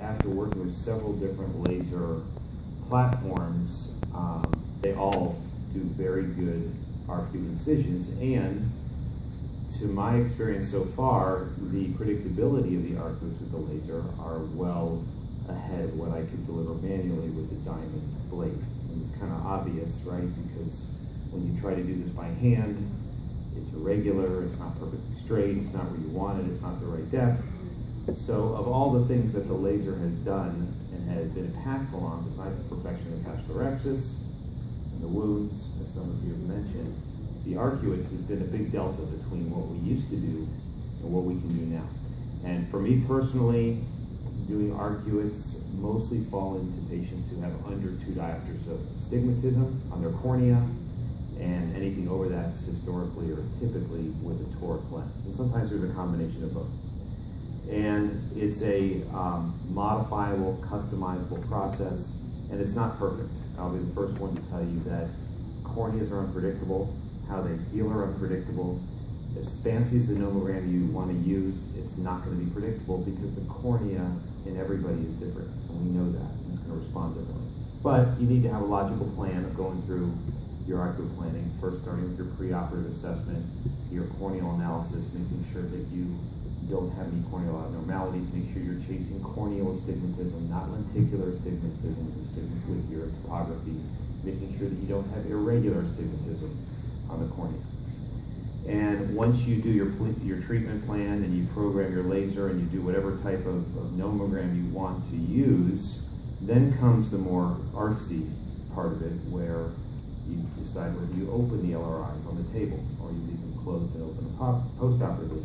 After working with several different laser platforms, they all do very good arc through incisions, and to my experience so far, the predictability of the arc throughs with the laser are well ahead of what I could deliver manually with the diamond blade. And it's kind of obvious, right? Because when you try to do this by hand, it's irregular, it's not perfectly straight, it's not where you want it, it's not the right depth. So of all the things that the laser has done and has been impactful on, besides the perfection of capsulorhexis and the wounds, as some of you have mentioned, the arcuates has been a big delta between what we used to do and what we can do now. And for me personally, doing arcuates mostly fall into patients who have under 2 diopters of astigmatism on their cornea, and anything over that's historically or typically with a toric lens. And sometimes there's a combination of both. And it's a modifiable, customizable process, and it's not perfect. I'll be the first one to tell you that corneas are unpredictable, how they heal are unpredictable. As fancy as the nomogram you want to use, it's not going to be predictable because the cornea in everybody is different, and we know that, and it's going to respond differently. But you need to have a logical plan of going through your arcuate planning, first starting with your preoperative assessment, your corneal analysis, making sure that you don't have any corneal abnormalities, make sure you're chasing corneal astigmatism, not lenticular astigmatism with your topography, making sure that you don't have irregular astigmatism on the cornea. And once you do your treatment plan and you program your laser and you do whatever type of nomogram you want to use, then comes the more artsy part of it, where you decide whether you open the LRIs on the table or you leave them closed and open them postoperatively.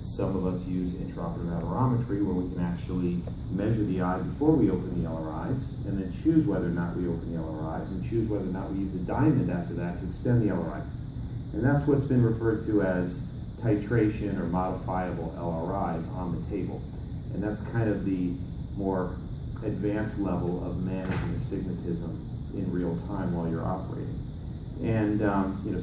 Some of us use intraoperative aberrometry, where we can actually measure the eye before we open the LRIs and then choose whether or not we open the LRIs and choose whether or not we use a diamond after that to extend the LRIs. And that's what's been referred to as titration or modifiable LRIs on the table. And that's kind of the more advanced level of managing astigmatism in real time while you're operating. And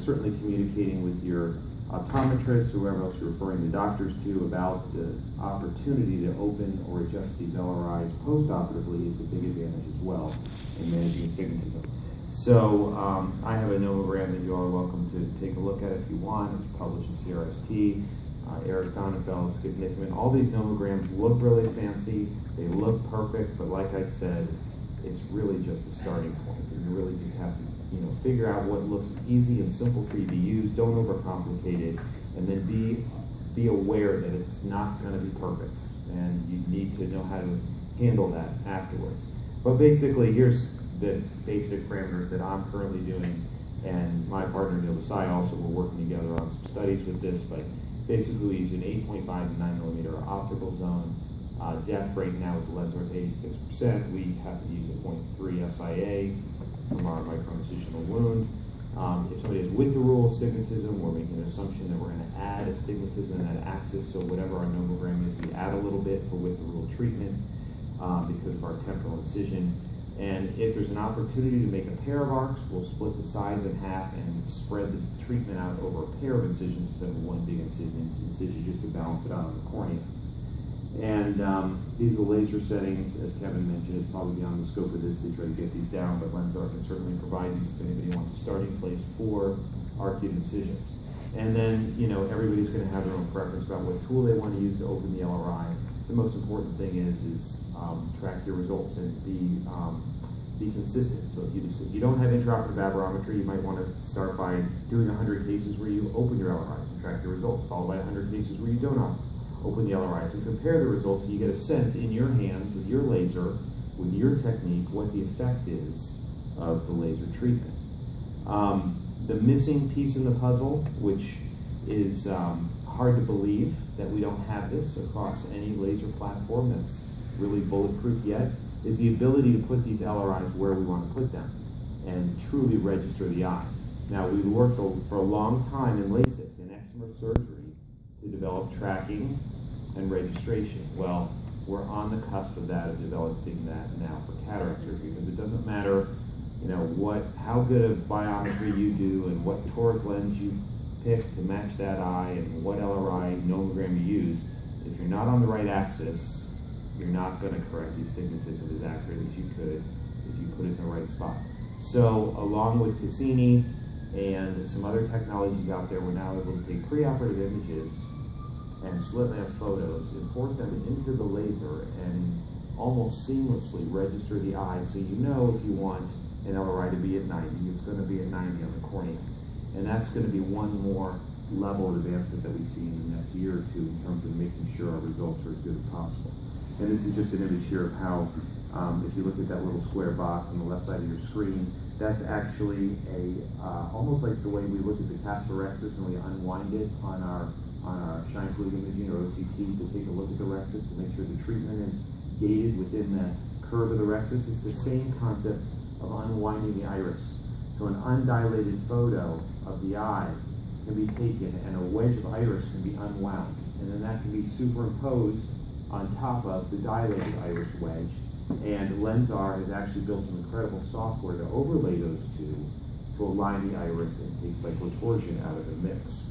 certainly communicating with your optometrist, whoever else you're referring the doctors to, about the opportunity to open or adjust these LRIs postoperatively is a big advantage as well in managing astigmatism. So I have a nomogram that you all are welcome to take a look at if you want. It's published in CRST. Eric Donenfeld, Skip Nickman. All these nomograms look really fancy. They look perfect, but like I said, it's really just a starting point. And you really just have to figure out what looks easy and simple for you to use. Don't overcomplicate it, and then be aware that it's not going to be perfect, and you need to know how to handle that afterwards. But basically, here's the basic parameters that I'm currently doing, and my partner Neil Desai also, we're working together on some studies with this, but basically we use an 8.5 to 9 millimeter optical zone. Depth right now with the Lensar at 86%, we have to use a 0.3 SIA from our micro-incisional wound. If somebody has with the rule astigmatism, we're making an assumption that we're going to add astigmatism in that axis, so whatever our nomogram is, we add a little bit for with the rule treatment because of our temporal incision. And if there's an opportunity to make a pair of arcs, we'll split the size in half and spread the treatment out over a pair of incisions instead of one big incision just to balance it out on the cornea. And these are the laser settings. As Kevin mentioned, it's probably beyond the scope of this to try to get these down, but Lensar can certainly provide these if anybody wants a starting place for arcuate incisions. And then, everybody's going to have their own preference about what tool they want to use to open the LRI. The most important thing is track your results and be consistent. So if you don't have intraoperative aberrometry, you might want to start by doing 100 cases where you open your LRIs and track your results, followed by 100 cases where you don't open the LRIs and compare the results, so you get a sense in your hands with your laser, with your technique, what the effect is of the laser treatment. The missing piece in the puzzle, which is hard to believe that we don't have this across any laser platform that's really bulletproof yet, is the ability to put these LRIs where we want to put them and truly register the eye. Now, we worked for a long time in LASIK and excimer surgery to develop tracking and registration. Well, we're on the cusp of that, of developing that now for cataract surgery, because it doesn't matter, how good of biometry you do and what toric lens you pick to match that eye and what LRI nomogram you use. If you're not on the right axis, you're not going to correct the astigmatism as accurately as you could if you put it in the right spot. So along with Cassini and some other technologies out there, we're now able to take preoperative images and slit lamp photos, import them into the laser, and almost seamlessly register the eye, so you know if you want an LRI to be at 90, it's going to be at 90 on the cornea. And that's going to be one more level of advancement that we see in the next year or two in terms of making sure our results are as good as possible. And this is just an image here of how, if you look at that little square box on the left side of your screen, that's actually almost like the way we look at the capsulorhexis and we unwind it on our shine fluid imaging or OCT to take a look at the rhexis to make sure the treatment is gated within the curve of the rhexis. It's the same concept of unwinding the iris. So an undilated photo of the eye can be taken and a wedge of iris can be unwound. And then that can be superimposed on top of the dilated iris wedge. And Lensar has actually built some incredible software to overlay those two to align the iris and take cyclotorsion out of the mix.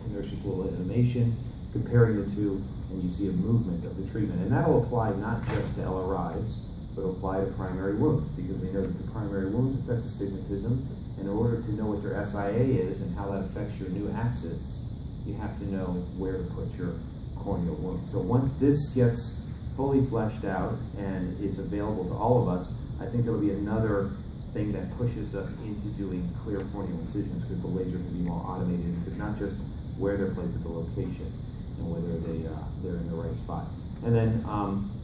And there's just a little animation comparing the two, and you see a movement of the treatment. And that'll apply not just to LRIs, but apply to primary wounds, because we know that the primary wounds affect astigmatism. And in order to know what your SIA is and how that affects your new axis, you have to know where to put your corneal wound. So once this gets fully fleshed out and it's available to all of us, I think it'll be another thing that pushes us into doing clear corneal incisions, because the laser can be more automated into not just where they're placed at the location and whether they're in the right spot. And then,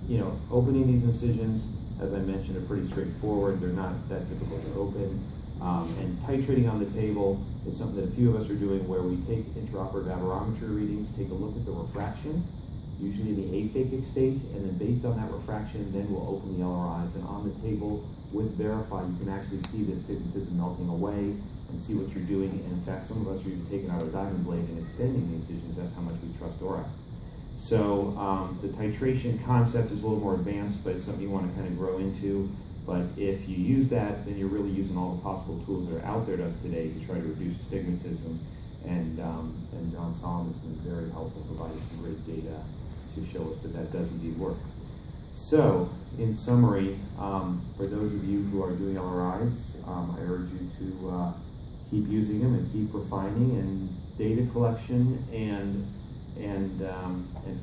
you know, opening these incisions, as I mentioned, are pretty straightforward. They're not that difficult to open. And titrating on the table is something that a few of us are doing, where we take intraoperative aberrometry readings, take a look at the refraction, usually in the aphakic state, and then based on that refraction, then we'll open the LRIs. And on the table with Verify, you can actually see the astigmatism melting away and see what you're doing. And in fact, some of us are even taking out our diamond blade and extending the incisions. That's how much we trust ORAC. So the titration concept is a little more advanced, but it's something you want to kind of grow into. But if you use that, then you're really using all the possible tools that are out there to us today to try to reduce astigmatism. And John Solomon's been very helpful, providing some great data to show us that that does indeed work. So, in summary, for those of you who are doing LRIs, I urge you to keep using them and keep refining, and data collection and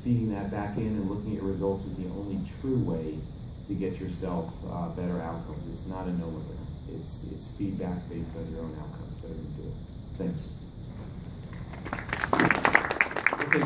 feeding that back in and looking at results is the only true way to get yourself better outcomes. It's not a no-brainer. It's feedback based on your own outcomes that are going to do it. Thanks. Okay,